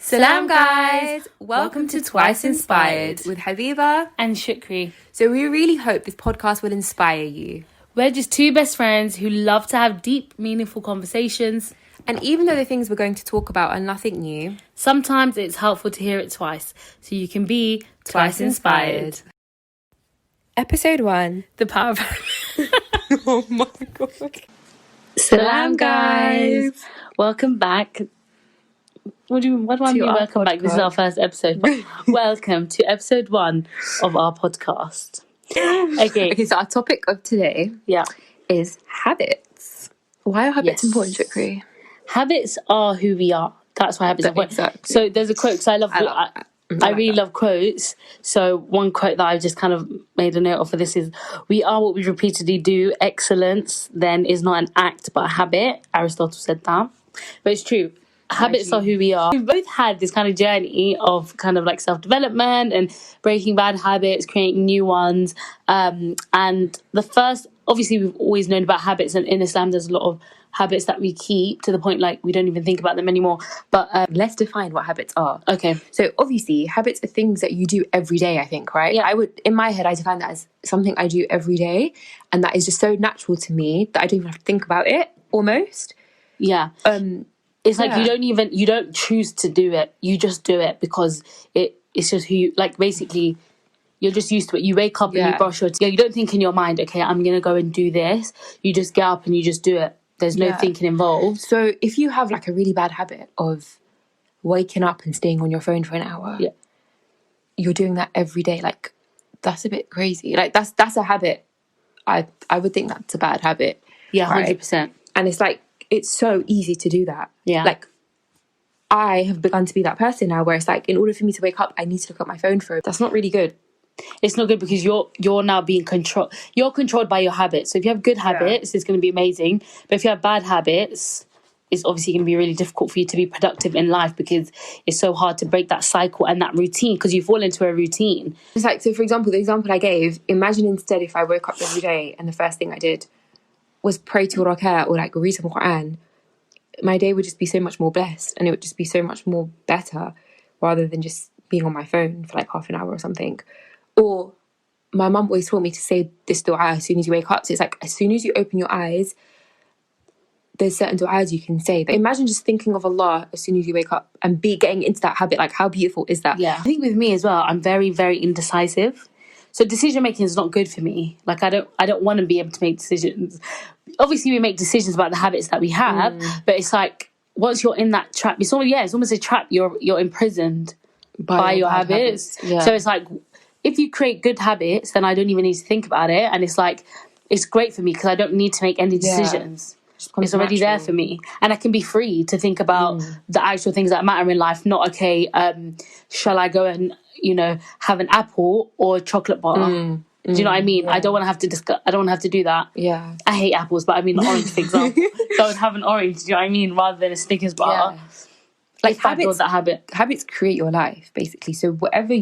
Salam guys! Welcome to Twice Inspired with Habiba and Shukri. So we really hope this podcast will inspire you. We're just two best friends who love to have deep, meaningful conversations. And even though the things we're going to talk about are nothing new, sometimes it's helpful to hear it twice so you can be twice inspired. Episode 1. The power of... Oh my god. Salam guys! Welcome back. What do I mean welcome back? This is our first episode. But welcome to episode 1 of our podcast. Okay, so our topic of today is habits. Why are habits important, Shukri? Habits are who we are. That's why habits are important. Exactly. So there's a quote, because I really love quotes. So one quote that I've just kind of made a note of for this is, we are what we repeatedly do. Excellence then is not an act but a habit. Aristotle said that. But it's true. Habits are who we are. We've both had this kind of journey of kind of like self-development and breaking bad habits, creating new ones. And the first, obviously we've always known about habits, and in Islam there's a lot of habits that we keep to the point like we don't even think about them anymore. But let's define what habits are. Okay. So obviously habits are things that you do every day, I think, right? Yeah. In my head, I define that as something I do every day, and that is just so natural to me that I don't even have to think about it, almost. Yeah. It's like you don't choose to do it. You just do it because it's just who you, like, basically you're just used to it. You wake up and you brush your teeth. You don't think in your mind, okay, I'm going to go and do this. You just get up and you just do it. There's no thinking involved. So if you have like a really bad habit of waking up and staying on your phone for an hour, you're doing that every day. Like, that's a bit crazy. Like, that's a habit. I would think that's a bad habit. Yeah, right? 100%. And it's like, it's so easy to do that. Yeah. Like, I have begun to be that person now where it's like, in order for me to wake up, I need to look at my phone for it. That's not really good. It's not good because you're now being controlled. You're controlled by your habits. So if you have good habits, it's going to be amazing. But if you have bad habits, it's obviously going to be really difficult for you to be productive in life because it's so hard to break that cycle and that routine because you fall into a routine. It's like, so for example, the example I gave, imagine instead if I woke up every day and the first thing I did was pray to Rakah or like read some Quran, my day would just be so much more blessed and it would just be so much more better rather than just being on my phone for like half an hour or something. Or my mum always taught me to say this dua as soon as you wake up. So it's like, as soon as you open your eyes, there's certain du'as you can say. But imagine just thinking of Allah as soon as you wake up and getting into that habit. Like, how beautiful is that? Yeah. I think with me as well, I'm very, very indecisive. So decision making is not good for me. Like, I don't want to be able to make decisions. Obviously, we make decisions about the habits that we have, but it's like once you're in that trap, it's almost a trap. You're imprisoned by your habits. Yeah. So it's like, if you create good habits, then I don't even need to think about it, and it's like it's great for me because I don't need to make any decisions. It's already there for me, and I can be free to think about the actual things that matter in life. Not okay. Shall I go and have an apple or a chocolate bar? Do you know what I mean? Yeah. I don't want to have to I don't want to have to do that. Yeah. I hate apples, but I mean the orange, for example. So I would have an orange. Do you know what I mean? Rather than a Snickers bar. Yeah. Like, habits create your life, basically. So whatever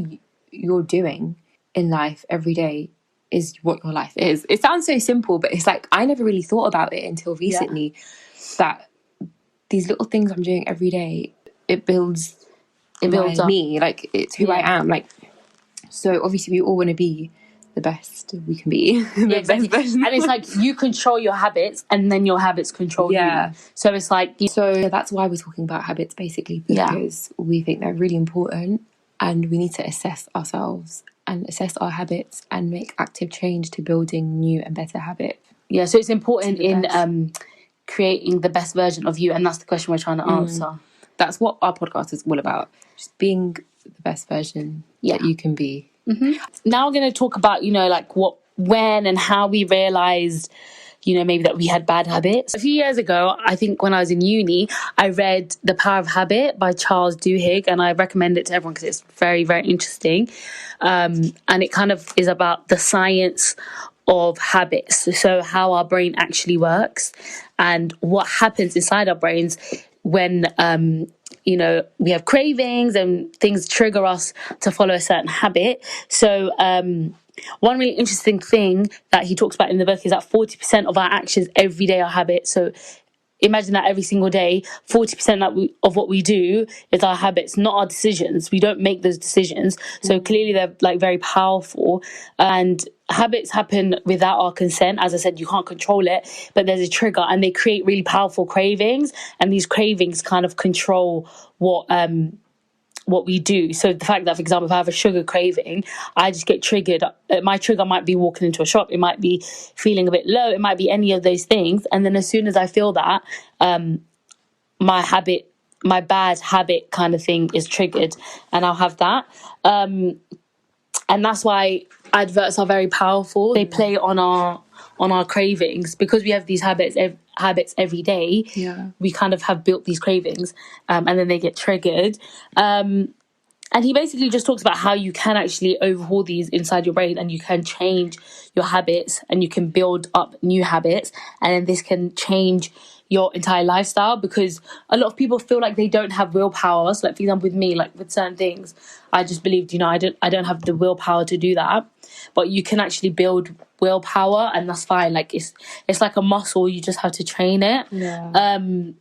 you're doing in life every day is what your life is. It sounds so simple, but it's like I never really thought about it until recently. That these little things I'm doing every day, it builds up me. Like, it's who I am. Like, so obviously we all want to be the best we can be. Exactly. Best and it's like you control your habits and then your habits control you. So it's like... So that's why we're talking about habits, basically, because we think they're really important and we need to assess ourselves and assess our habits and make active change to building new and better habits. Yeah, so it's important in creating the best version of you, and that's the question we're trying to answer. That's what our podcast is all about. Just being the best version that you can be. Mm-hmm. Now we're going to talk about, like when and how we realised, maybe that we had bad habits. A few years ago, I think when I was in uni, I read The Power of Habit by Charles Duhigg, and I recommend it to everyone because it's very, very interesting. And it kind of is about the science of habits. So how our brain actually works and what happens inside our brains when we have cravings and things trigger us to follow a certain habit. So one really interesting thing that he talks about in the book is that 40% of our actions every day are habits. So imagine that every single day, 40% of what we do is our habits, not our decisions. We don't make those decisions. So clearly they're like very powerful. And habits happen without our consent. As I said, you can't control it, but there's a trigger and they create really powerful cravings. And these cravings kind of control what we do. So the fact that, for example, if I have a sugar craving, I just get triggered. My trigger might be walking into a shop. It might be feeling a bit low. It might be any of those things. And then as soon as I feel that, my bad habit kind of thing is triggered, and I'll have that. And that's why adverts are very powerful. They play on our cravings because we have these habits every day. We kind of have built these cravings, and then they get triggered. And he basically just talks about how you can actually overhaul these inside your brain, and you can change your habits and you can build up new habits, and then this can change your entire lifestyle. Because a lot of people feel like they don't have willpower. So like, for example, with me, like with certain things, I just believed, I don't have the willpower to do that. But you can actually build willpower, and that's fine. Like it's like a muscle, you just have to train it. And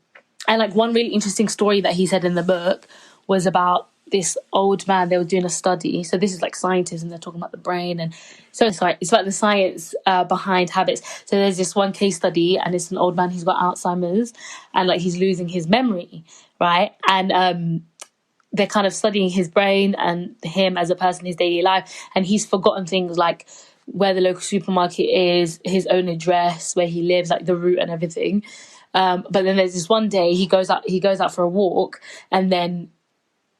like one really interesting story that he said in the book was about this old man. They were doing a study. So this is like scientists, and they're talking about the brain, and so it's about the science behind habits. So there's this one case study, and it's an old man. He's got Alzheimer's, and like he's losing his memory, right? And they're kind of studying his brain and him as a person, his daily life, and he's forgotten things like where the local supermarket is, his own address, where he lives, like the route and everything. But then there's this one day he goes out for a walk, and then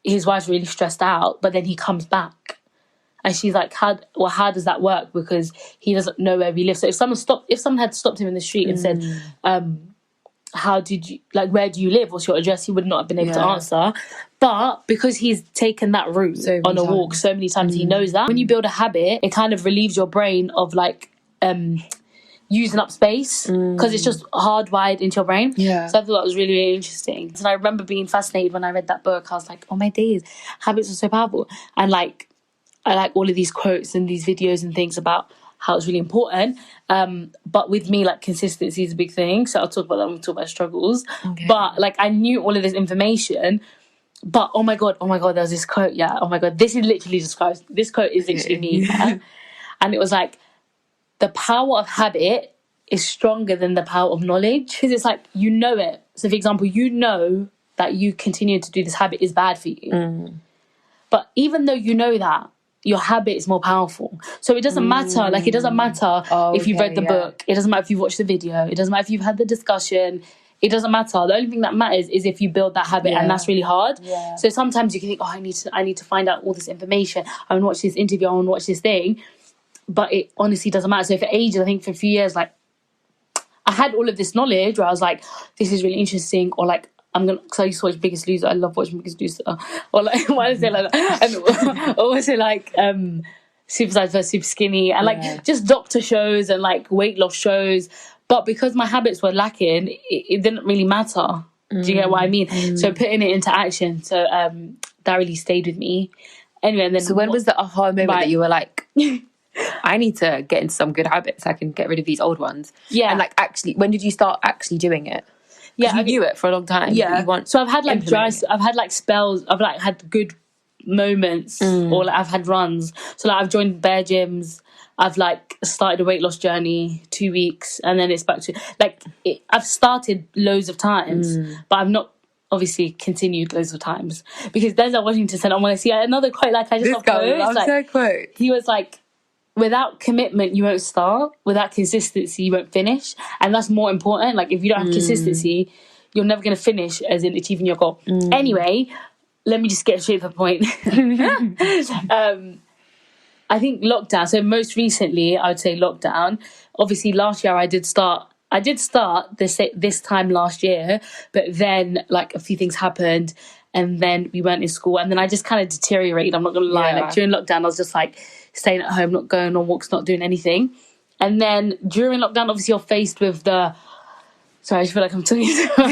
his wife's really stressed out, but then he comes back and she's like, how does that work? Because he doesn't know where we live. So if someone had stopped him in the street and said, where do you live? What's your address? He would not have been able to answer. But because he's taken that route on a walk so many times, he knows that. When you build a habit, it kind of relieves your brain of like using up space, because it's just hardwired into your brain. So I thought that was really, really interesting. And I remember being fascinated when I read that book. I was like, oh my days, habits are so powerful. And like, I like all of these quotes and these videos and things about how it's really important. But with me, like consistency is a big thing. So I'll talk about that when we talk about struggles. But like, I knew all of this information. But oh my god, there was this quote. Yeah, oh my god, this quote is literally me. And it was like, the power of habit is stronger than the power of knowledge. Because it's like, you know it. So for example, you know that you continue to do this habit is bad for you. But even though you know that, your habit is more powerful. So it doesn't matter. Like, it doesn't matter if you've read the book. It doesn't matter if you've watched the video. It doesn't matter if you've had the discussion. It doesn't matter. The only thing that matters is if you build that habit, and that's really hard. So sometimes you can think, I need to find out all this information. I want to watch this interview. I want to watch this thing. But it honestly doesn't matter. So for ages, I think for a few years, like, I had all of this knowledge where I was like, this is really interesting, or like, because I used to watch Biggest Loser. I love watching Biggest Loser. Or like, why is it like that? And also like Super Size vs Super Skinny, and like just doctor shows and like weight loss shows. But because my habits were lacking, it didn't really matter. Do you get what I mean? So putting it into action. So that really stayed with me. Anyway, and then so when was the aha moment that you were like, I need to get into some good habits, I can get rid of these old ones? And like, actually, when did you start actually doing it? You knew it for a long time. So I've had like I've had like spells. I've like had good moments, or like I've had runs. So like I've joined bear gyms. I've like started a weight loss journey 2 weeks, and then it's back to like I've started loads of times, but I've not obviously continued loads of times, because Denzel Washington said, I want to see another quote. Like, I just love quotes. Quote. He was like, without commitment, you won't start. Without consistency, you won't finish. And that's more important. Like, if you don't have consistency, you're never going to finish as in achieving your goal. Anyway, let me just get straight to the point. I think lockdown. So most recently, I would say lockdown. Obviously, last year I did start this time last year, but then like a few things happened, and then we weren't in school, and then I just kind of deteriorated. I'm not going to lie. Like during lockdown, I was just like staying at home, not going on walks, not doing anything. And then during lockdown, obviously you're faced with the... Sorry, I just feel like I'm talking to I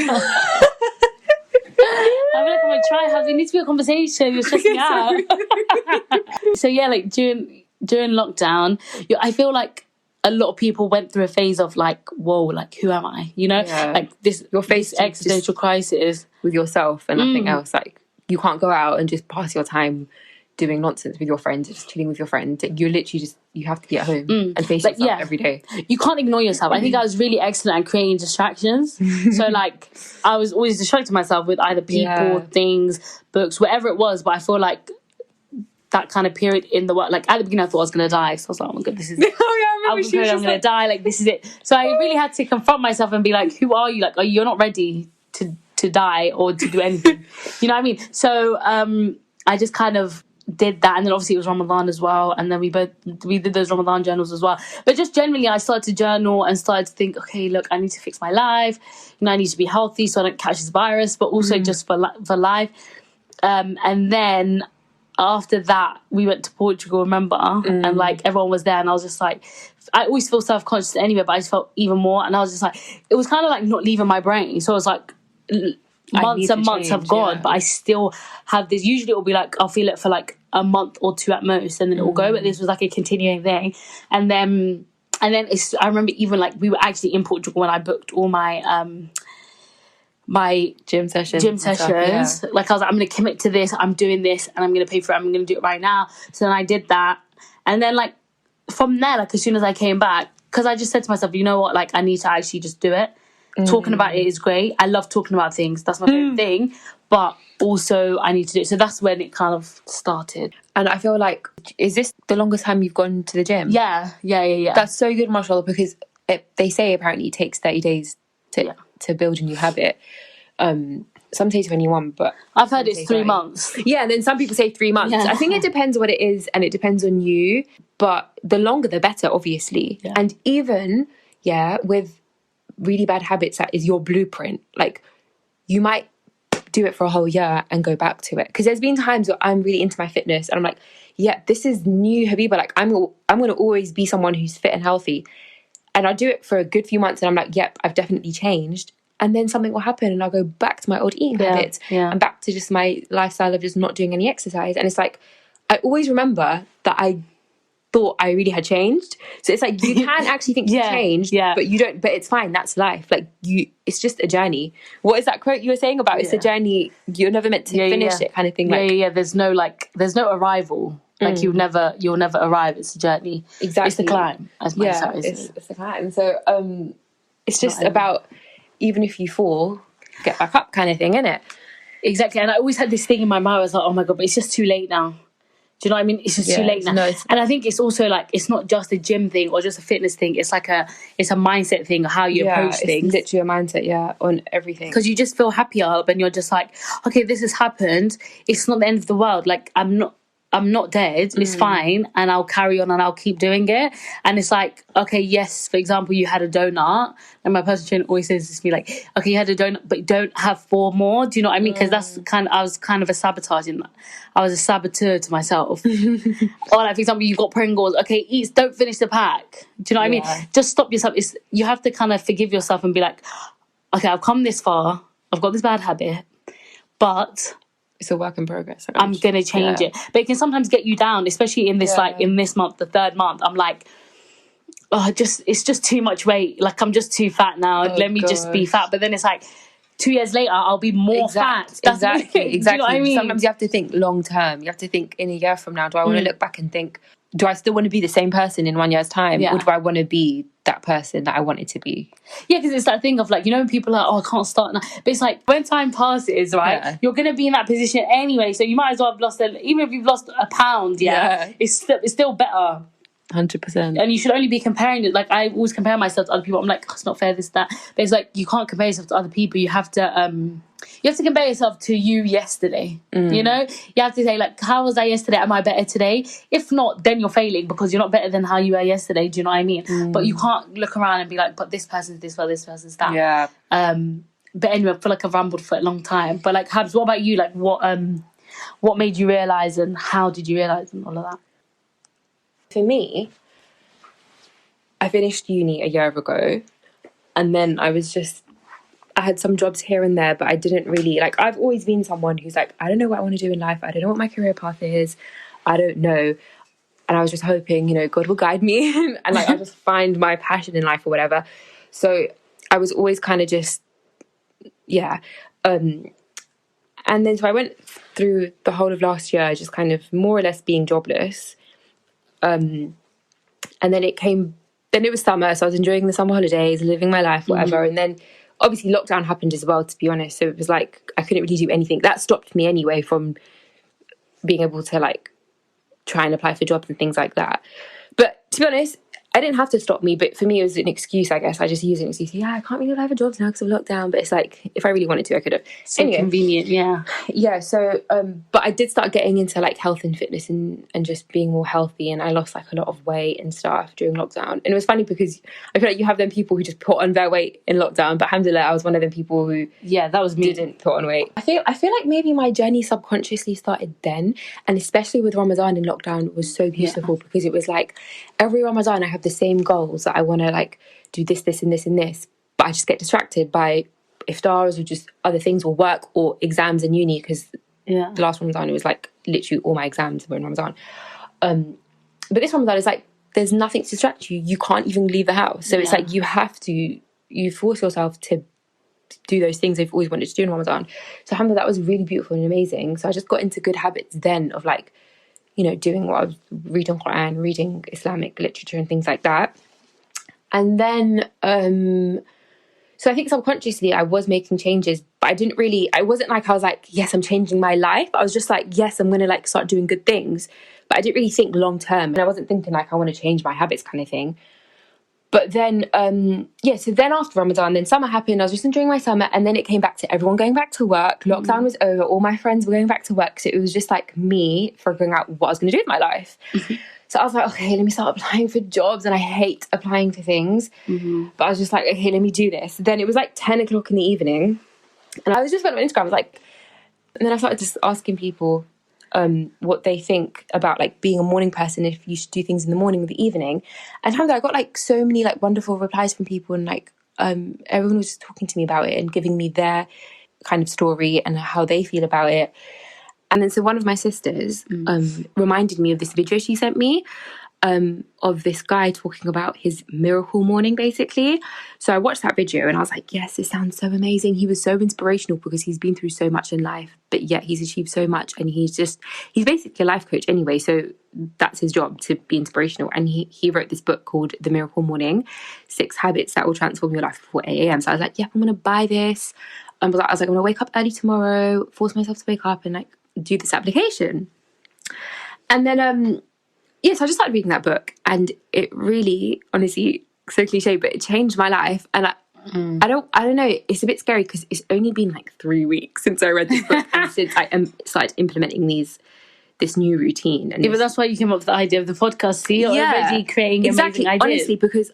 feel like I'm a try-hard. There needs to be a conversation. You're stressing me out. So yeah, like during lockdown, I feel like a lot of people went through a phase of like, whoa, like who am I? You know, like You're faced this existential crisis with yourself and nothing else. Like you can't go out and just pass your time doing nonsense with your friends, just chilling with your friends. You're literally just, you have to be at home and face yourself every day. You can't ignore yourself. I think I was really excellent at creating distractions. So like I was always distracting myself with either people, things, books, whatever it was. But I feel like that kind of period in the world, like at the beginning I thought I was going to die. So I was like, oh my God, this is it. I'm going to die. Like, this is it. So I really had to confront myself and be like, who are you? Like, you're not ready to die or to do anything. You know what I mean? So I just kind of did that. And then obviously it was Ramadan as well. And then we did those Ramadan journals as well. But just generally, I started to journal and started to think, okay, look, I need to fix my life. You know, I need to be healthy so I don't catch this virus, but also just for life. And then after that, we went to Portugal, remember? And like everyone was there, and I was just like, I always feel self-conscious anyway, but I just felt even more. And I was just like, it was kind of like not leaving my brain. So I was like, months and months have gone, but I still have this. Usually it will be like, I'll feel it for like a month or two at most, and then it will go. But this was like a continuing thing. And then I remember even like we were actually in Portugal when I booked all my my gym sessions. Like I was like, I'm going to commit to this. I'm doing this, and I'm going to pay for it. I'm going to do it right now. So then I did that, and then like from there, like as soon as I came back, because I just said to myself, you know what, like I need to actually just do it. Talking about it is great. I love talking about things. That's my favorite thing. But also I need to do it. So that's when it kind of started. And I feel like, is this the longest time you've gone to the gym? Yeah. That's so good, mashallah, because they say apparently it takes 30 days to build a new habit. Some say 21, but I've heard it's 3 months. Yeah, and then some people say 3 months. I think it depends what it is, and it depends on you. But the longer the better, obviously. And even with really bad habits, that is your blueprint. Like you might do it for a whole year and go back to it, because there's been times where I'm really into my fitness and I'm like, this is new Habiba. Like I'm going to always be someone who's fit and healthy, and I'll do it for a good few months and I'm like, I've definitely changed. And then something will happen and I'll go back to my old eating habits and back to just my lifestyle of just not doing any exercise. And it's like, I always remember that I thought I really had changed. So it's like, you can actually think you've changed, but you don't, but it's fine. That's life. Like it's just a journey. What is that quote you were saying about? It's a journey. You're never meant to finish it, kind of thing. Like, There's no arrival. Like you'll never arrive. It's a journey. Exactly. It's the climb, as my says. It's the climb. So it's just about, even if you fall, get back up, kind of thing, isn't it? Exactly. And I always had this thing in my mind. I was like, oh my God, but it's just too late now. Do you know what I mean? It's just too late now. And I think it's also like, it's not just a gym thing or just a fitness thing. It's like it's a mindset thing, how you approach things. It's literally a mindset, on everything. Because you just feel happier and you're just like, okay, this has happened. It's not the end of the world. Like I'm not dead. It's fine. And I'll carry on and I'll keep doing it. And it's like, okay, yes, for example, you had a donut. And my personal trainer always says this to me, like, okay, you had a donut, but don't have 4 more. Do you know what I mean? Because I was kind of a sabotaging that. I was a saboteur to myself. Or like, for example, you've got Pringles. Okay, don't finish the pack. Do you know what I mean? Just stop yourself. You have to kind of forgive yourself and be like, okay, I've come this far. I've got this bad habit. But it's a work in progress. I'm going to change it. But it can sometimes get you down, especially in this, like, in this month, the 3rd month. I'm like, it's just too much weight. Like, I'm just too fat now. Let me just be fat. But then it's like, 2 years later, I'll be more fat. Exactly. Do you know what I mean? Sometimes you have to think long term. You have to think in a year from now, do I want to look back and think, do I still want to be the same person in 1 year's time? Or do I want to be that person that I wanted to be? Yeah, because it's that thing of like, you know, when people are like, I can't start now. But it's like, when time passes, right, you're going to be in that position anyway. So you might as well have lost, even if you've lost a pound, it's still better. 100%. And you should only be comparing it. Like, I always compare myself to other people. I'm like, it's not fair, this, that. But it's like, you can't compare yourself to other people. You have to compare yourself to you yesterday. You know, you have to say, like, how was I yesterday? Am I better today? If not, then you're failing, because you're not better than how you were yesterday. Do you know what I mean? But you can't look around and be like, but this person's this, well, this person's that. Yeah. But anyway, I feel like I've rambled for a long time. But like, Habs, what about you? Like, what made you realise, and how did you realise, and all of that? For me, I finished uni a year ago, and then I had some jobs here and there, but I didn't really, like, I've always been someone who's like, I don't know what I want to do in life. I don't know what my career path is. I don't know. and I was just hoping, God will guide me and like I'll just find my passion in life or whatever. So I was always kind of just, and then so I went through the whole of last year just kind of more or less being jobless. And then it was summer, so I was enjoying the summer holidays, living my life, whatever. And then obviously lockdown happened as well, to be honest. So it was like I couldn't really do anything. That stopped me anyway from being able to like try and apply for jobs and things like that. But to be honest, I didn't have to stop me, but for me it was an excuse, I guess. I just used an excuse. Yeah, I can't really apply for jobs now because of lockdown, but it's like if I really wanted to, I could have. So anyway, convenient, yeah. Yeah, so but I did start getting into like health and fitness and just being more healthy, and I lost like a lot of weight and stuff during lockdown. And it was funny because I feel like you have them people who just put on their weight in lockdown, but alhamdulillah, I was one of them people who that was me. Didn't put on weight. I feel like maybe my journey subconsciously started then, and especially with Ramadan in lockdown was so beautiful because it was like every Ramadan I have the same goals that I want to like do this and this and this, but I just get distracted by iftars or just other things or work or exams in uni because the last Ramadan it was like literally all my exams were in Ramadan. But this Ramadan is like there's nothing to distract you. You can't even leave the house, so it's like you force yourself to do those things I've always wanted to do in Ramadan. So alhamdulillah, that was really beautiful and amazing. So I just got into good habits then of like doing what I was reading Quran, reading Islamic literature and things like that. And then so I think subconsciously I was making changes, but I wasn't like I was like, yes, I'm changing my life. I was just like, yes, I'm going to like start doing good things. But I didn't really think long term. And I wasn't thinking like I want to change my habits kind of thing. But then, so then after Ramadan, then summer happened. I was just enjoying my summer. And then it came back to everyone going back to work. Lockdown was over. All my friends were going back to work. So it was just like me figuring out what I was going to do with my life. So I was like, okay, let me start applying for jobs. And I hate applying for things. But I was just like, okay, let me do this. Then it was like 10 o'clock in the evening. And I was just went on Instagram. I was like, and then I started just asking people what they think about like being a morning person, if you should do things in the morning or the evening. And I got like so many like wonderful replies from people, and like everyone was just talking to me about it and giving me their kind of story and how they feel about it. And then so one of my sisters reminded me of this video she sent me of this guy talking about his miracle morning, basically. So I watched that video and I was like, yes, this sounds so amazing. He was so inspirational because he's been through so much in life, but yet he's achieved so much, and he's basically a life coach anyway, so that's his job, to be inspirational. And he wrote this book called The Miracle Morning, 6 Habits That Will Transform Your Life before 8 a.m. So I was like, yep, I'm gonna buy this. I was like, I'm gonna wake up early tomorrow, force myself to wake up and like do this application. And then so I just started reading that book, and it really, honestly, so cliche, but it changed my life. And I don't know, it's a bit scary because it's only been like 3 weeks since I read this book and since I started implementing this new routine. And but that's why you came up with the idea of the podcast. See, you're already creating amazing ideas. Honestly, because,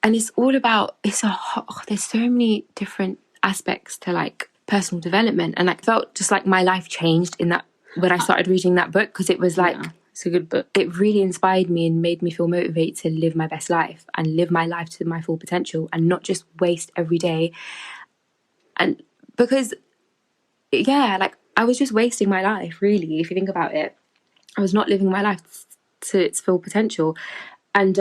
and it's all about, there's so many different aspects to like personal development, and like felt just like my life changed in that when I started reading that book, because it was like, it's a good book. It really inspired me and made me feel motivated to live my best life and live my life to my full potential and not just waste every day. And because, like I was just wasting my life, really, if you think about it. I was not living my life to its full potential. And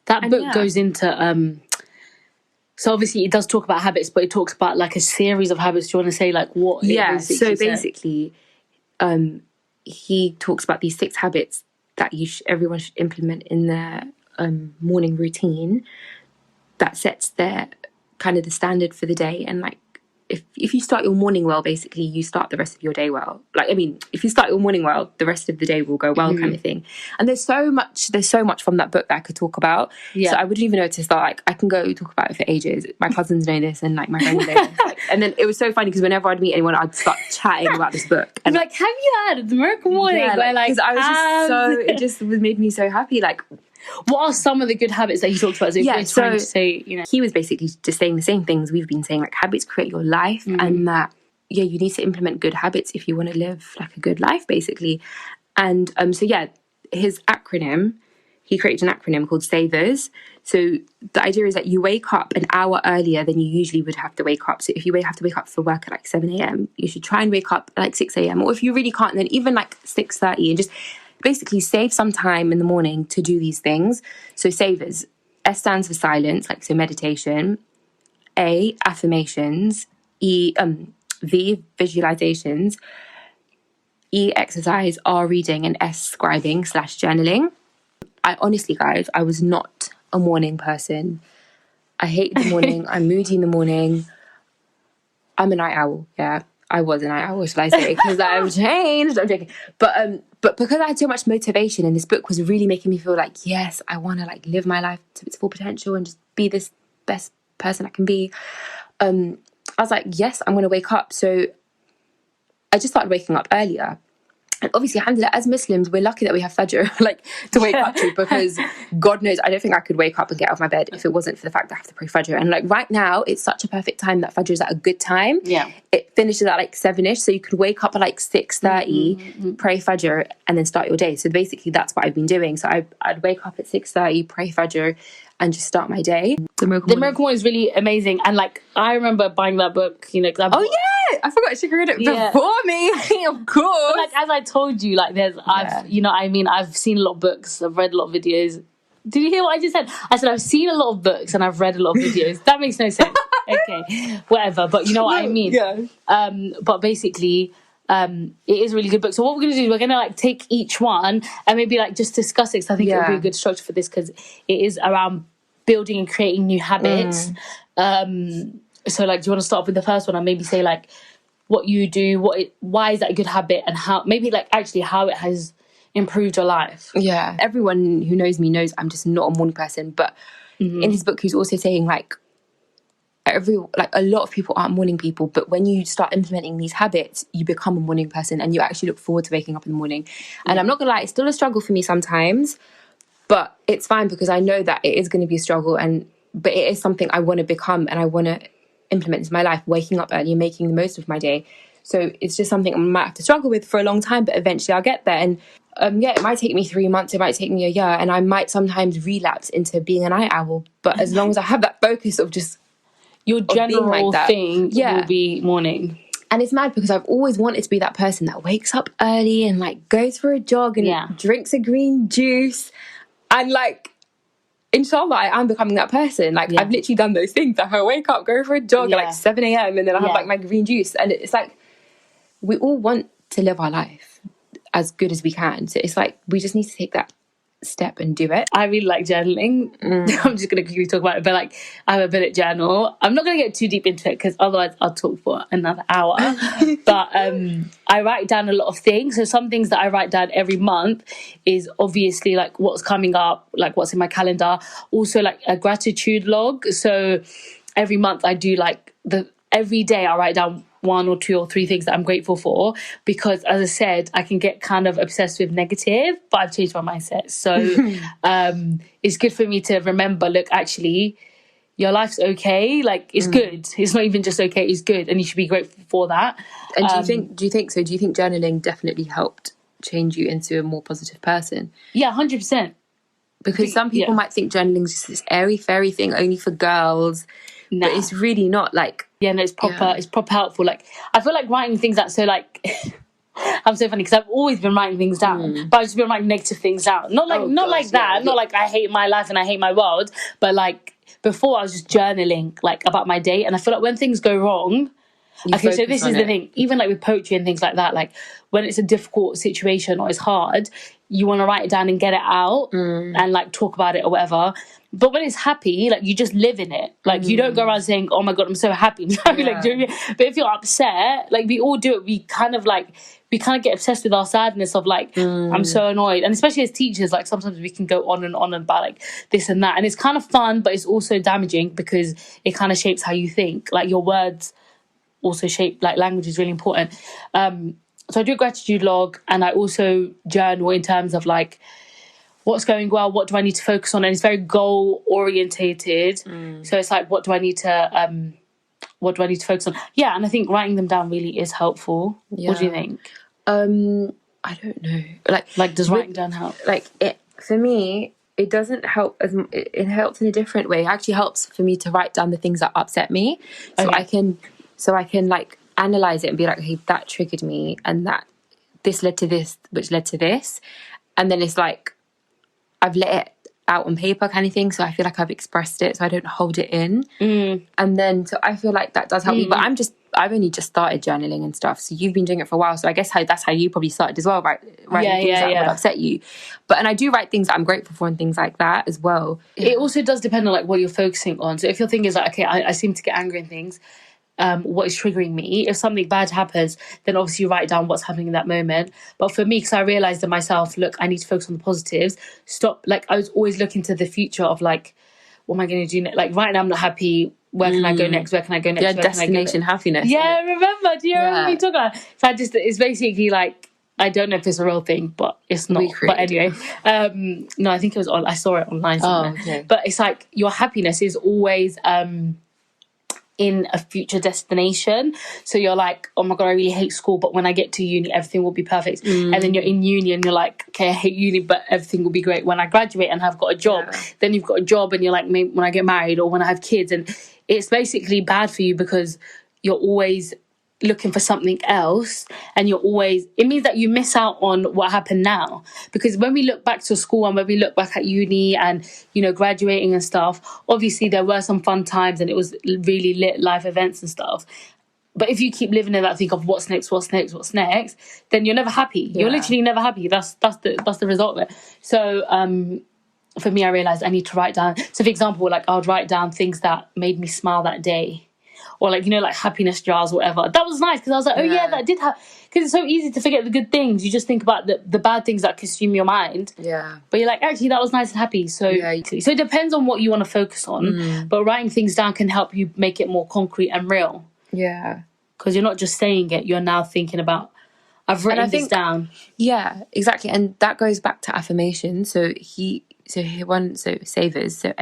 that book goes into so obviously it does talk about habits, but it talks about like a series of habits. Do you want to say like what? So basically, he talks about these 6 habits that everyone should implement in their morning routine that sets their kind of the standard for the day. And like if you start your morning well, basically you start the rest of your day well. Like, I mean, if you start your morning well, the rest of the day will go well, kind of thing. And there's so much from that book that I could talk about. So I wouldn't even know to start. Like, I can go talk about it for ages. My cousins know this, and like my friends know this. Like, and then it was so funny because whenever I'd meet anyone, I'd start chatting about this book. And like, have you had the Miracle Morning? Yeah, because I was just it just made me so happy. Like, what are some of the good habits that he talked about? So trying to say, he was basically just saying the same things we've been saying, like habits create your life, and that you need to implement good habits if you want to live like a good life, basically. And his acronym, he created an acronym called SAVERS. So the idea is that you wake up an hour earlier than you usually would have to wake up. So if you have to wake up for work at like 7 a.m, you should try and wake up at like 6 a.m. Or if you really can't, then even like 6:30, and just basically save some time in the morning to do these things. So save is S stands for silence, like so meditation. A, affirmations. V, visualizations. E, exercise. R, reading. And S, scribing / journaling. I honestly, guys, I was not a morning person. I hate the morning. I'm moody in the morning. I'm a night owl. Yeah, I was a night owl, shall I say? Because I've changed. I'm joking. But because I had so much motivation, and this book was really making me feel like, yes, I want to like live my life to its full potential and just be this best person I can be. I was like, yes, I'm going to wake up. So I just started waking up earlier. And obviously, alhamdulillah, as Muslims, we're lucky that we have Fajr, like, to wake up to, because God knows, I don't think I could wake up and get out of my bed if it wasn't for the fact that I have to pray Fajr. And, like, right now, it's such a perfect time that Fajr is at a good time. Yeah. It finishes at, like, 7-ish, so you could wake up at, like, 6:30, pray Fajr, and then start your day. So basically, that's what I've been doing. So I'd wake up at 6:30, pray Fajr, and just start my day. The Miracle One is really amazing. And, like, I remember buying that book, you know, because I forgot she read it before me. Of course. But, like, as I told you, like, you know what I mean, I've seen a lot of books, I've read a lot of videos. Did you hear what I just said? I said I've seen a lot of books and I've read a lot of videos. That makes no sense. Okay, whatever. But you know what I mean. Yeah. But basically, it is a really good book. So what we're gonna do is we're gonna like take each one and maybe like just discuss it. Because I think it would be a good structure for this, because it is around building and creating new habits. So like, do you want to start off with the first one and maybe say like what you do, why is that a good habit, and how maybe like actually how it has improved your life? Yeah, everyone who knows me knows I'm just not a morning person. But in his book, he's also saying like a lot of people aren't morning people, but when you start implementing these habits, you become a morning person, and you actually look forward to waking up in the morning. And I'm not gonna lie, it's still a struggle for me sometimes, but it's fine because I know that it is going to be a struggle, but it is something I want to become, and I want to implement into my life, waking up early and making the most of my day. So it's just something I might have to struggle with for a long time, but eventually I'll get there. And it might take me 3 months, it might take me a year, and I might sometimes relapse into being a night owl. But as long as I have that focus of just your general like that, thing will be morning. And it's mad because I've always wanted to be that person that wakes up early and like goes for a jog and drinks a green juice, and like inshallah I am becoming that person. Like I've literally done those things. Like I wake up, go for a jog at like 7 a.m. and then I have like my green juice. And it's like we all want to live our life as good as we can. So it's like we just need to take that step and do it. I really like journaling. I'm just going to quickly talk about it, but like I have a bullet journal. I'm not going to get too deep into it because otherwise I'll talk for another hour. But I write down a lot of things. So some things that I write down every month is obviously like what's coming up, like what's in my calendar. Also like a gratitude log. So every month I do like every day I write down 1 or 2 or 3 things that I'm grateful for, because as I said, I can get kind of obsessed with negative, but I've changed my mindset. So it's good for me to remember, look, actually your life's okay, like it's good. It's not even just okay, it's good, and you should be grateful for that. And do you think journaling definitely helped change you into a more positive person? Yeah, 100%. Because some people might think journaling is just this airy fairy thing only for girls. But it's really not. Like, no, it's proper. It's proper helpful. Like, I feel like writing things out. So like I'm so funny because I've always been writing things down, but I've just been writing negative things down. Not like that. Not like I hate my life and I hate my world, but like before I was just journaling like about my day. And I feel like when things go wrong, so this is the thing, even like with poetry and things like that, like when it's a difficult situation or it's hard, you want to write it down and get it out and like talk about it or whatever. But when it's happy, like you just live in it. Like you don't go around saying, "Oh my God, I'm so happy." Like, do you know what I mean? But if you're upset, like we all do it. We kind of get obsessed with our sadness of like, I'm so annoyed. And especially as teachers, like sometimes we can go on and about like this and that. And it's kind of fun, but it's also damaging because it kind of shapes how you think. Like your words also shape, like language is really important. So I do a gratitude log, and I also journal in terms of like, what's going well, what do I need to focus on? And it's very goal orientated. So it's like, what do I need to focus on? Yeah, and I think writing them down really is helpful. Yeah. What do you think? I don't know. Like does writing down help? Like for me, it doesn't help it helps in a different way. It actually helps for me to write down the things that upset me. So I can like analyze it and be like, hey, that triggered me, and that this led to this, which led to this. and then it's like I've let it out on paper kind of thing, so I feel like I've expressed it, so I don't hold it in. And then so I feel like that does help me, but I've only just started journaling and stuff, so you've been doing it for a while, so I guess that's how you probably started as well, right? Writing things that would upset you. And I do write things that I'm grateful for and things like that as well. It also does depend on like what you're focusing on. So if your thing is like, okay, I seem to get angry and things, what is triggering me, if something bad happens, then obviously you write down what's happening in that moment. But for me, because I realized in myself, look, I need to focus on the positives. Stop, like I was always looking to the future of like, what am I going to do next? Like right now I'm not happy, where can I go next, where can I go next? Yeah, destination happiness. Yeah, remember, do you remember me talking about? So it's basically like, I don't know if it's a real thing, but it's not. But anyway, no, I think it was I saw it online somewhere. Okay. But it's like your happiness is always in a future destination. So you're like, oh my god, I really hate school, but when I get to uni everything will be perfect. And then you're in uni and you're like, okay, I hate uni, but everything will be great when I graduate and have got a job. Then you've got a job and you're like, maybe when I get married or when I have kids. And it's basically bad for you because you're always looking for something else, and it means that you miss out on what happened now. Because when we look back to school and when we look back at uni and, you know, graduating and stuff, obviously there were some fun times and it was really lit life events and stuff. But if you keep living in that think of what's next, then you're never happy. You're literally never happy. That's the result of it. So for me, I realized I need to write down. So for example, like I would write down things that made me smile that day. Or like, you know, like happiness jars or whatever. That was nice because I was like, oh yeah, that did have... Because it's so easy to forget the good things. You just think about the bad things that consume your mind. Yeah. But you're like, actually, that was nice and happy. So, so it depends on what you want to focus on. But writing things down can help you make it more concrete and real. Yeah. Because you're not just saying it. You're now thinking about, I've written this down. Yeah, exactly. And that goes back to affirmation. So savers, so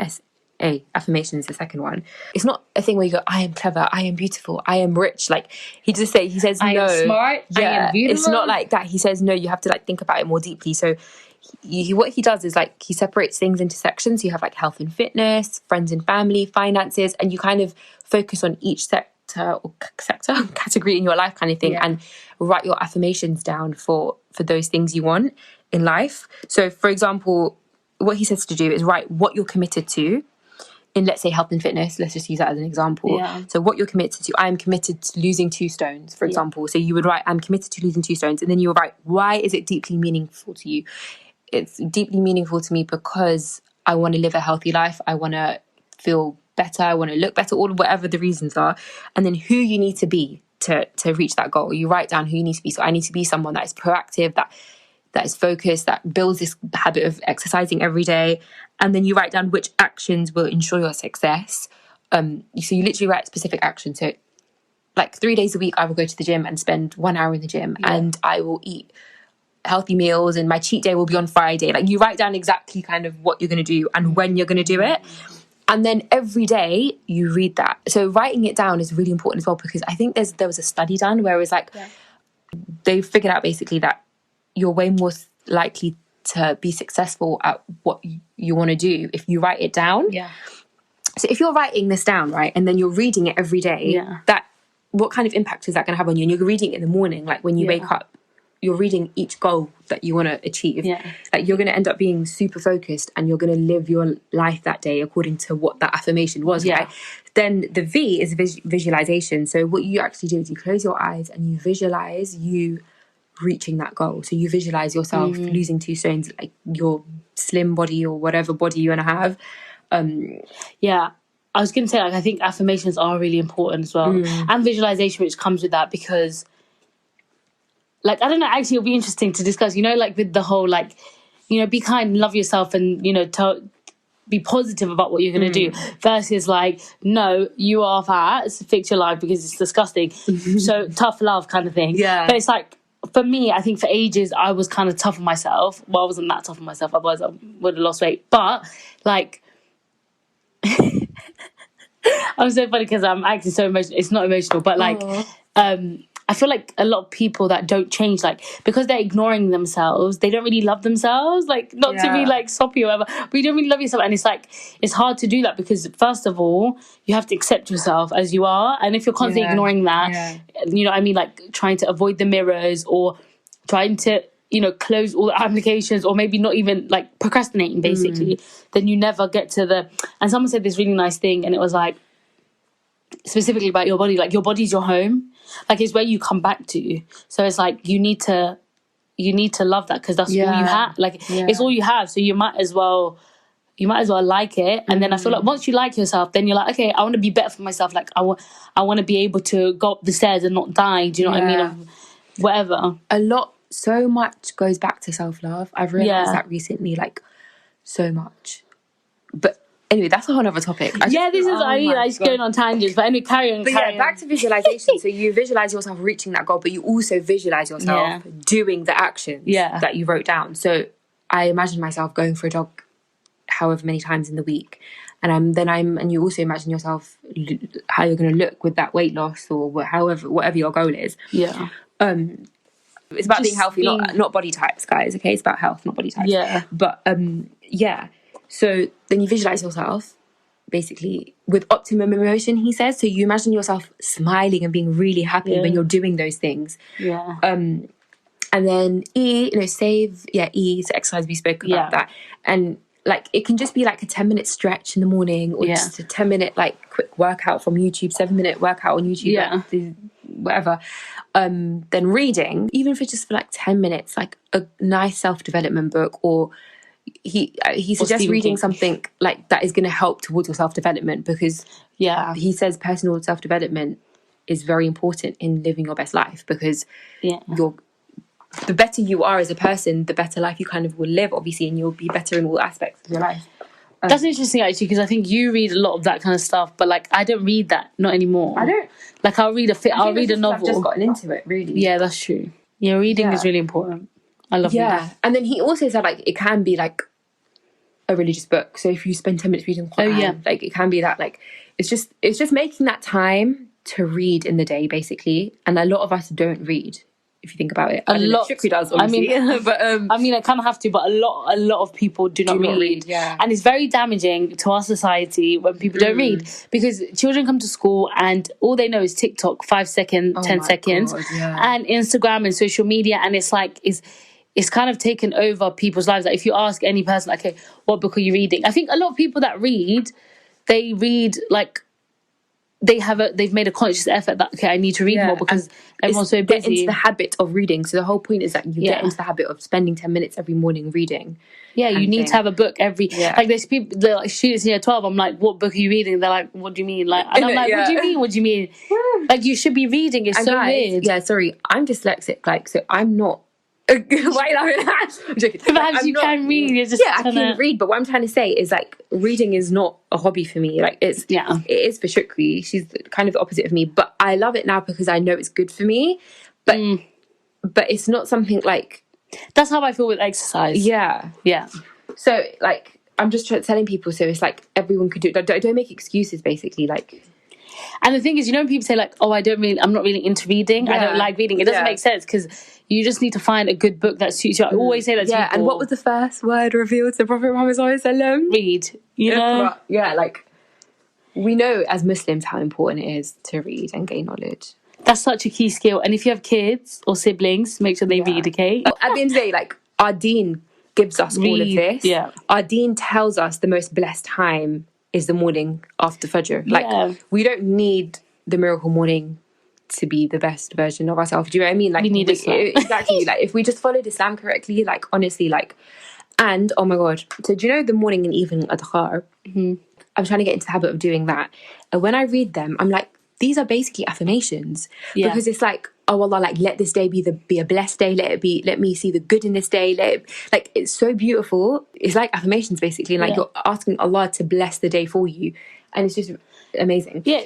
affirmation is the second one. It's not a thing where you go, I am clever, I am beautiful, I am rich. Like he says I no. am smart, I am beautiful. It's not like that. He says no, you have to like think about it more deeply. So what he does is like he separates things into sections. You have like health and fitness, friends and family, finances, and you kind of focus on each sector category in your life kind of thing, and write your affirmations down for those things you want in life. So for example, what he says to do is write what you're committed to in, let's say, health and fitness. Let's just use that as an example. So what you're committed to, I am committed to losing 2 stones, for example. So you would write, I'm committed to losing 2 stones. And then you would write, why is it deeply meaningful to you? It's deeply meaningful to me because I want to live a healthy life. I want to feel better. I want to look better, or whatever the reasons are. And then who you need to be to reach that goal. You write down who you need to be. So I need to be someone that is proactive, that is focused, that builds this habit of exercising every day. And then you write down which actions will ensure your success. So you literally write specific actions. So like 3 days a week, I will go to the gym and spend 1 hour in the gym, and I will eat healthy meals, and my cheat day will be on Friday. Like you write down exactly kind of what you're going to do and when you're going to do it. And then every day you read that. So writing it down is really important as well, because I think there was a study done where it was like, they figured out basically that you're way more likely to be successful at what you want to do if you write it down. So if you're writing this down, right, and then you're reading it every day, that what kind of impact is that going to have on you? And you're reading it in the morning, like when you wake up, you're reading each goal that you want to achieve. Like you're going to end up being super focused, and you're going to live your life that day according to what that affirmation was, right? Then the V is visualization. So what you actually do is you close your eyes and you visualize you reaching that goal. So you visualize yourself losing 2 stones, like your slim body or whatever body you want to have. I was going to say, like, I think affirmations are really important as well, and visualization, which comes with that, because like, I don't know, actually it'll be interesting to discuss, you know, like with the whole, like, you know, be kind and love yourself, and, you know, be positive about what you're going to do, versus like, no, you are fat, so fix your life because it's disgusting. So tough love kind of thing. But it's like, for me, I think for ages I was kind of tough on myself. Well, I wasn't that tough on myself, otherwise I would have lost weight. But like, I'm so funny because I'm acting so emotional. It's not emotional, but like, I feel like a lot of people that don't change, like, because they're ignoring themselves, they don't really love themselves. Like, not to be like soppy or whatever, but you don't really love yourself. And it's like, it's hard to do that because, first of all, you have to accept yourself as you are. And if you're constantly ignoring that, you know what I mean? Like, trying to avoid the mirrors, or trying to close all the applications, or maybe not even like procrastinating basically, then you never get to the. And someone said this really nice thing, and it was like, specifically about your body, like your body's your home, like it's where you come back to. So it's like you need to love that, because that's all you have, like it's all you have. So you might as well like it. And then I feel like once you like yourself, then you're like, okay, I want to be better for myself. Like I want to be able to go up the stairs and not die. Do you know what I mean? Or whatever. So much goes back to self-love. I've realised that recently, like, so much. But anyway, that's a whole other topic. This is what I mean. I just going on tangents. But anyway, carry on. Back to visualization. So you visualize yourself reaching that goal, but you also visualize yourself doing the actions that you wrote down. So I imagine myself going for a jog however many times in the week. And you also imagine yourself how you're going to look with that weight loss, or whatever your goal is. Yeah. It's about being healthy, not body types, guys. Okay, it's about health, not body types. Yeah. But so then you visualize yourself basically with optimum emotion, he says. So you imagine yourself smiling and being really happy when you're doing those things. Yeah. And then save. Yeah, E, so exercise, we spoke about that. And like it can just be like a 10-minute stretch in the morning, or just a 10-minute like quick workout from YouTube, 7-minute workout on YouTube, like, whatever. Then reading, even if it's just for like 10 minutes, like a nice self-development book, or he suggests reading something like that is going to help towards your self-development, because he says personal self-development is very important in living your best life, because the better you are as a person, the better life you kind of will live, obviously, and you'll be better in all aspects of your life. That's interesting, actually, because I think you read a lot of that kind of stuff, but like I don't read that, not anymore. I don't. Like I'll read a novel. I've just gotten into it, really. Yeah, that's true. Yeah, reading is really important. I love reading. Yeah, and then he also said like it can be like a religious book. So if you spend 10 minutes reading Quran, like it can be that, like it's just making that time to read in the day, basically. And a lot of us don't read, if you think about it. Shukri does, obviously. I mean, but I kind of have to, but a lot of people do not read. Yeah. And it's very damaging to our society when people don't read, because children come to school and all they know is TikTok, 5 seconds, 10 seconds, and Instagram and social media, and it's like it's kind of taken over people's lives. Like if you ask any person, like, okay, what book are you reading? I think a lot of people that read, they read like they've made a conscious effort that, okay, I need to read more, because everyone's so busy. Get into the habit of reading. So the whole point is that you get into the habit of spending 10 minutes every morning reading. Yeah, you need to have a book every... Like there's people, they're like students in year 12, I'm like, what book are you reading? They're like, what do you mean? Like, and I'm like, what do you mean? What do you mean? Like you should be reading. It's so weird. Yeah, sorry, I'm dyslexic, like, so I'm not... Why are you laughing? I'm joking. Perhaps you can read. You're just I can read, but what I'm trying to say is like reading is not a hobby for me. Like it is for Shukri. She's kind of the opposite of me, but I love it now because I know it's good for me. But it's not something like... That's how I feel with exercise. Yeah. So like I'm just telling people, so it's like everyone could do it. Don't make excuses, basically. Like. And the thing is, when people say like, oh, I'm not really into reading, I don't like reading, it doesn't make sense, because you just need to find a good book that suits you. I always say that to people. And what was the first word revealed to Prophet Muhammad SAW? Read, you know? Yeah, like, we know as Muslims how important it is to read and gain knowledge. That's such a key skill. And if you have kids or siblings, make sure they read, okay? At the end of the day, like, our deen gives us all of this. Yeah. Our deen tells us the most blessed time is the morning after Fajr. Like, we don't need the miracle morning to be the best version of ourselves. Do you know what I mean? Like, we need Islam. Exactly. Like, if we just followed Islam correctly, like, honestly, like, and, oh my God. So do you know the morning and evening adhkar? Mm-hmm. I'm trying to get into the habit of doing that. And when I read them, I'm like, these are basically affirmations. Because it's like, oh Allah, like, let this day be a blessed day. Let me see the good in this day. Like, it's so beautiful. It's like affirmations, basically. And like, you're asking Allah to bless the day for you. And it's just amazing. Yeah,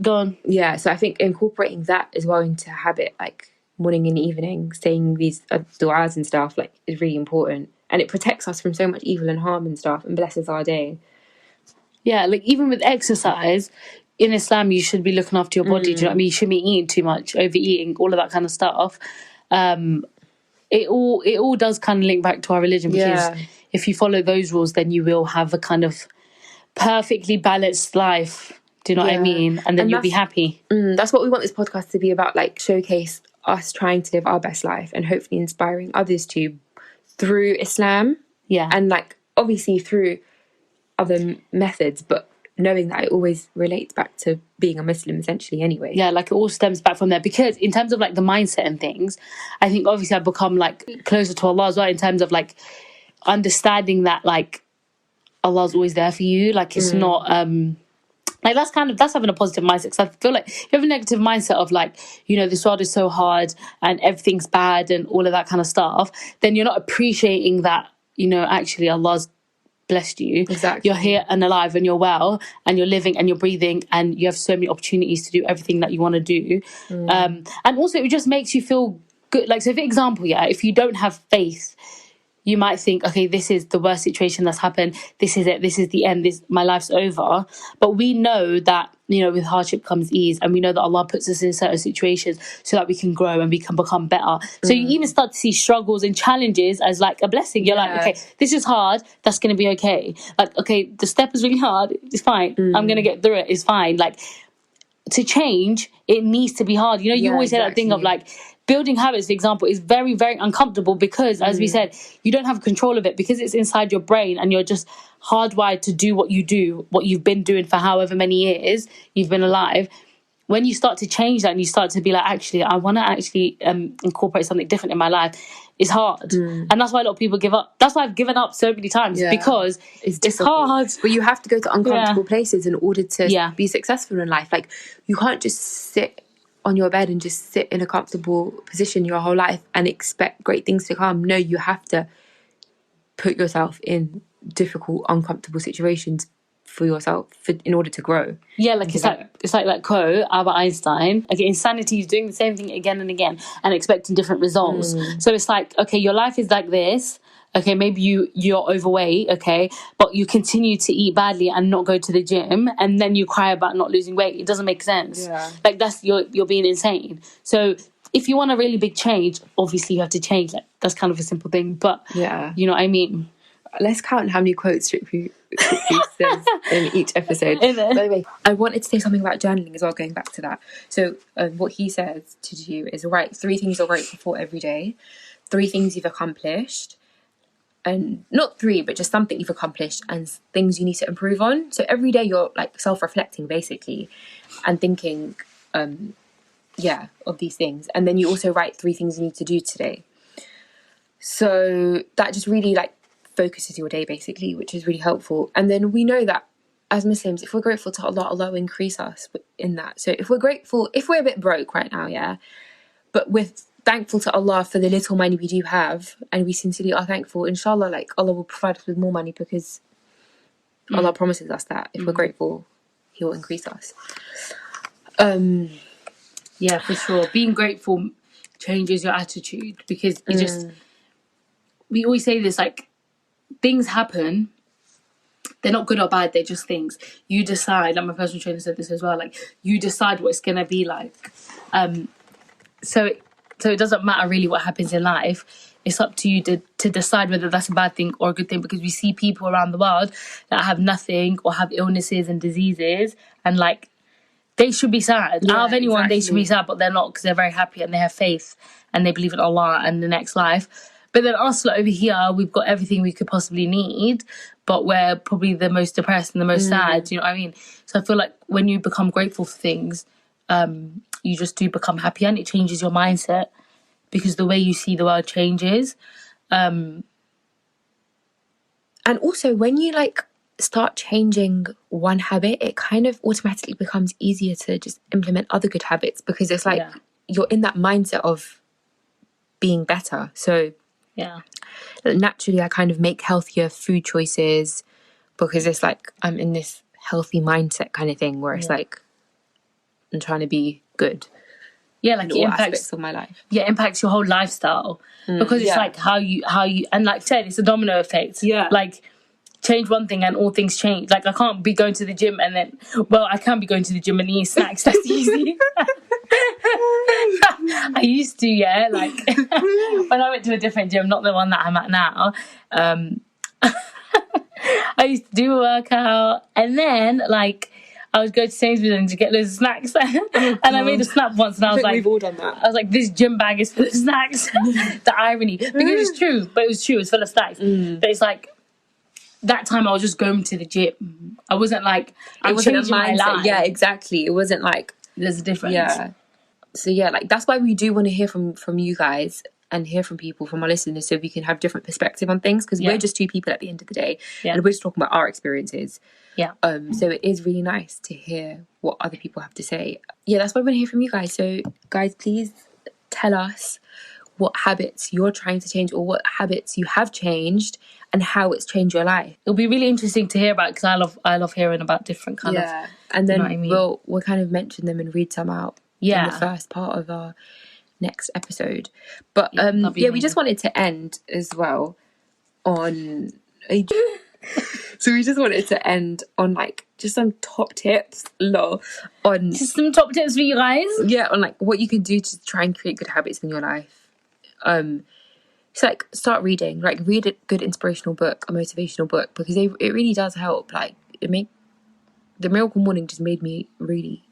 go on. Yeah, so I think incorporating that as well into habit, like morning and evening, saying these du'as and stuff, like, is really important. And it protects us from so much evil and harm and stuff, and blesses our day. Yeah, like, even with exercise, in Islam, you should be looking after your body. Do you know what I mean? You shouldn't be eating too much, overeating, all of that kind of stuff. It all does kind of link back to our religion, because if you follow those rules, then you will have a kind of perfectly balanced life. Do you know what I mean? And then you'll be happy. That's what we want this podcast to be about, like, showcase us trying to live our best life and hopefully inspiring others to through Islam. Yeah. And like obviously through other methods, but knowing that it always relates back to being a Muslim essentially anyway. Yeah, like it all stems back from there, because in terms of like the mindset and things, I think obviously I've become like closer to Allah as well, in terms of like understanding that like Allah's always there for you. Like it's not like that's having a positive mindset. Because I feel like if you have a negative mindset of like, you know, this world is so hard and everything's bad and all of that kind of stuff, then you're not appreciating that, you know, actually Allah's blessed you. Exactly. You're here and alive and you're well and you're living and you're breathing and you have so many opportunities to do everything that you want to do. And also it just makes you feel good. Like, so for example, yeah, if you don't have faith, you might think, okay, this is the worst situation that's happened. This is it. This is the end. My life's over. But we know that, you know, with hardship comes ease, and we know that Allah puts us in certain situations so that we can grow and we can become better. So you even start to see struggles and challenges as like a blessing. You're like, okay, this is hard. That's going to be okay. Like, okay, the step is really hard. It's fine. I'm going to get through it. It's fine. Like, to change, it needs to be hard. You know, you always say that thing of like, building habits, for example, is very, very uncomfortable because, as we said, you don't have control of it because it's inside your brain and you're just hardwired to do what you do, what you've been doing for however many years you've been alive. When you start to change that and you start to be like, actually, I want to actually incorporate something different in my life, it's hard. And that's why a lot of people give up. That's why I've given up so many times, because it's hard. But you have to go to uncomfortable places in order to be successful in life. Like, you can't just sit on your bed and just sit in a comfortable position your whole life and expect great things to come. No, you have to put yourself in difficult, uncomfortable situations for yourself in order to grow. Yeah, like it's like that quote, Albert Einstein. Okay, insanity is doing the same thing again and again and expecting different results. So it's like, okay, your life is like this. Okay, maybe you're overweight, okay, but you continue to eat badly and not go to the gym, and then you cry about not losing weight. It doesn't make sense. Like, that's you're being insane. So if you want a really big change, obviously you have to change. Like, that's kind of a simple thing, but you know what I mean. Let's count how many quotes Strictly says in each episode. By the way, I wanted to say something about journaling as well, going back to that. So what he says to do is write 3 things you're grateful for every day, 3 things you've accomplished, and not 3, but just something you've accomplished and things you need to improve on. So every day you're like self-reflecting basically and thinking of these things, and then you also write 3 things you need to do today. So that just really like focuses your day basically, which is really helpful. And then we know that as Muslims, if we're grateful to Allah, Allah will increase us in that. So if we're grateful, if we're a bit broke right now, but we're thankful to Allah for the little money we do have, and we sincerely are thankful, inshallah, like Allah will provide us with more money, because Allah promises us that if we're grateful, He will increase us. Yeah, for sure. Being grateful changes your attitude, because you just, we always say this, like, things happen, they're not good or bad, they're just things. You decide, like my personal trainer said this as well, like, you decide what it's going to be like. So it doesn't matter really what happens in life. It's up to you to decide whether that's a bad thing or a good thing, because we see people around the world that have nothing or have illnesses and diseases, and like, they should be sad. Out of anyone, they should be sad, but they're not, because they're very happy and they have faith and they believe in Allah and the next life. But then us, like, over here, we've got everything we could possibly need, but we're probably the most depressed and the most sad. You know what I mean? So I feel like when you become grateful for things, you just do become happy, and it changes your mindset, because the way you see the world changes. And also, when you like start changing one habit, it kind of automatically becomes easier to just implement other good habits, because it's like you're in that mindset of being better. So naturally I kind of make healthier food choices, because it's like I'm in this healthy mindset kind of thing, where it's like I'm trying to be good. Yeah, like, it impacts aspects of my life. Yeah, it impacts your whole lifestyle, because it's like how you and like said, it's a domino effect. Yeah, like, change one thing and all things change. Like, I can't be going to the gym and then, well, I can be going to the gym and eating snacks. That's easy. I used to, like, when I went to a different gym, not the one that I'm at now, I used to do a workout, and then, like, I would go to Sainsbury's and to get loads of snacks. And I made a snap once, and I was like, we've all done that. I was like, this gym bag is full of snacks. The irony, because it's true, but it was true. It's full of snacks, but it's like that time I was just going to the gym. I wasn't like I'm changing my life. Yeah, exactly. It wasn't like there's a difference. Yeah. So yeah, like that's why we do want to hear from you guys and hear from people, from our listeners, so we can have different perspective on things, because we're just two people at the end of the day, and we're just talking about our experiences. Yeah. So it is really nice to hear what other people have to say. Yeah, that's why we want to hear from you guys. So guys, please tell us what habits you're trying to change, or what habits you have changed, and how it's changed your life. It'll be really interesting to hear about, because I love hearing about different kind of. And then you know what I mean? we'll kind of mention them and read some out in the first part of our next episode. But we just wanted to end as well on so we just wanted to end on like just some top tips on just some top tips for you guys. On like what you can do to try and create good habits in your life. It's like start reading, like read a good inspirational book, a motivational book, because it really does help. Like the Miracle Morning just made me really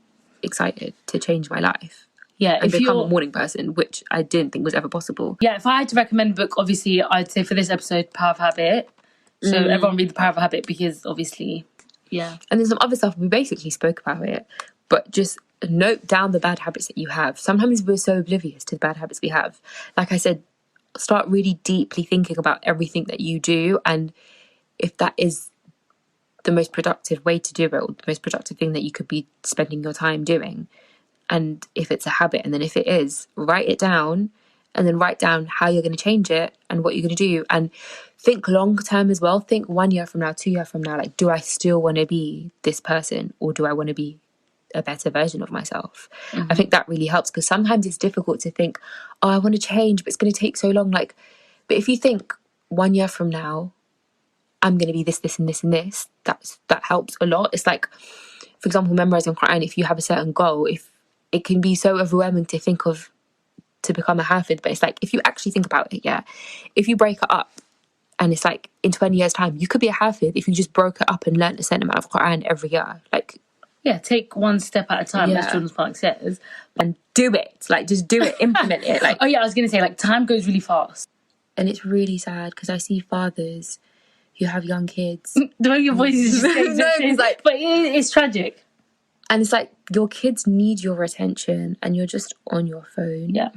excited to change my life. Yeah, and become a morning person, which I didn't think was ever possible. Yeah, if I had to recommend a book, obviously I'd say for this episode, Power of Habit. So everyone read The Power of Habit, because obviously, And then some other stuff, we basically spoke about it, but just note down the bad habits that you have. Sometimes we're so oblivious to the bad habits we have. Like I said, start really deeply thinking about everything that you do, and if that is the most productive way to do it, or the most productive thing that you could be spending your time doing. And if it's a habit, and then if it is, write it down, and then write down how you're going to change it and what you're going to do. And think long term as well. Think 1 year from now, 2 years from now, like, do I still want to be this person, or do I want to be a better version of myself? I think that really helps, because sometimes it's difficult to think, oh, I want to change, but it's going to take so long. Like, but if you think 1 year from now, I'm going to be this, this, and this, and this, that helps a lot. It's like, for example, memorizing Quran. If you have a certain goal, if it can be so overwhelming to think of to become a Hafid, but it's like, if you actually think about it, if you break it up, and it's like in 20 years time you could be a Hafid if you just broke it up and learned a certain amount of Quran every year. Like, take one step at a time, as Jordan's Park says, and do it. Like, just do it, implement it. Like, I was gonna say, like, time goes really fast, and it's really sad because I see fathers who have young kids. The way your voice is just it's like, but it's tragic. And it's like, your kids need your attention and you're just on your phone. Yeah.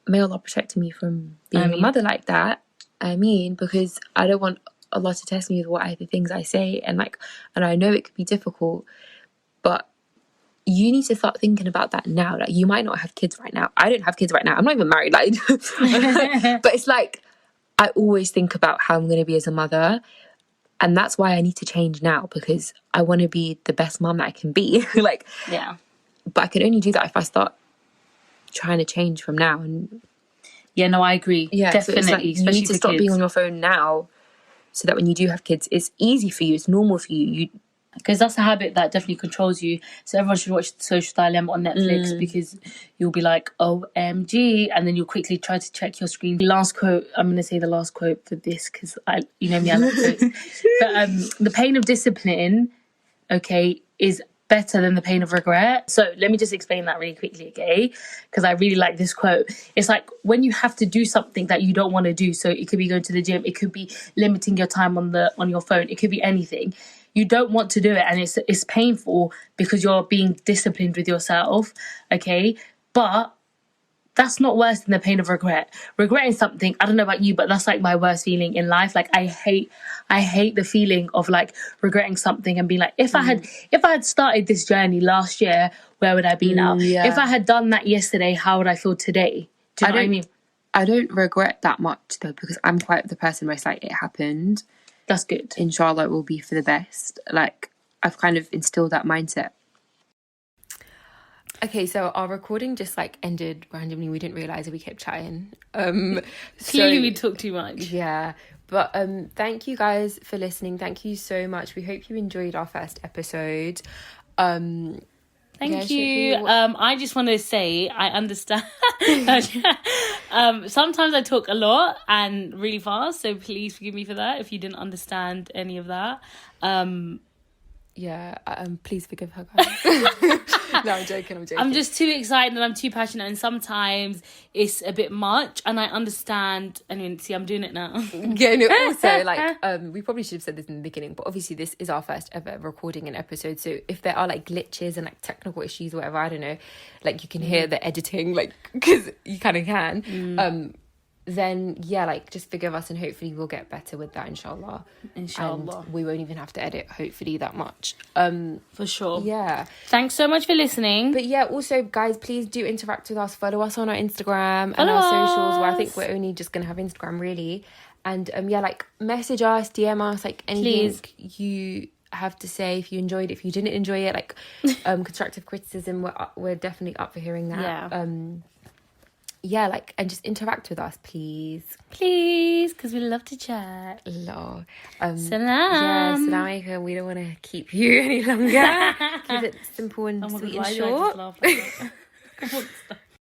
May Allah protect me from being a mother like that. Because I don't want Allah to test me with the things I say. And I know it could be difficult, but you need to start thinking about that now. Like, you might not have kids right now. I don't have kids right now. I'm not even married. Like, but it's like, I always think about how I'm going to be as a mother. And that's why I need to change now, because I want to be the best mom that I can be. But I can only do that if I start trying to change from now. And I agree. Definitely. So you need to stop being on your phone now, so that when you do have kids, it's easy for you, it's normal for you. Because that's a habit that definitely controls you. So everyone should watch The Social Dilemma on Netflix, because you'll be like, OMG, and then you'll quickly try to check your screen. Last quote, I'm going to say the last quote for this, because you know me, I love quotes. But the pain of discipline, is better than the pain of regret. So let me just explain that really quickly, because I really like this quote. It's like, when you have to do something that you don't want to do, so it could be going to the gym, it could be limiting your time on your phone, it could be anything. You don't want to do it, and it's painful because you're being disciplined with yourself, but that's not worse than the pain of regret. Regretting something, I don't know about you, but that's like my worst feeling in life. Like, I hate the feeling of like regretting something and being like, if I had started this journey last year, where would I be now? If I had done that yesterday, how would I feel today? Do you know what I mean? I don't regret that much though, because I'm quite the person where it's like, it happened. That's good. Inshallah, it will be for the best. Like, I've kind of instilled that mindset. Okay, so our recording just like ended randomly. We didn't realise that we kept chatting. Clearly we talk too much. Yeah. But thank you guys for listening. Thank you so much. We hope you enjoyed our first episode. Thank you. I just want to say, I understand. Sometimes I talk a lot and really fast, so please forgive me for that if you didn't understand any of that. yeah, please forgive her, guys. No, I'm joking. I'm just too excited and I'm too passionate, and sometimes it's a bit much, and I understand. I mean, see, I'm doing it now. Yeah, no, also, like, we probably should have said this in the beginning, but obviously this is our first ever recording an episode, so if there are, like, glitches and, like, technical issues or whatever, I don't know, like, you can hear the editing, like, because you kind of can, then, yeah, like, just forgive us, and hopefully we'll get better with that, inshallah. Inshallah. And we won't even have to edit, hopefully, that much. For sure. Yeah. Thanks so much for listening. But yeah, also, guys, please do interact with us. Follow us on our Instagram and Follow our socials. us. Well, I think we're only just going to have Instagram, really. And yeah, like, message us, DM us, like, anything you have to say. If you enjoyed it, if you didn't enjoy it, like, constructive criticism, we're definitely up for hearing that. Yeah. Yeah, like, and just interact with us, please. Please, because we love to chat. Lol. Salam. Yeah, salam alaikum. We don't want to keep you any longer. Keep it simple and sweet and short. Why did I just laugh like that?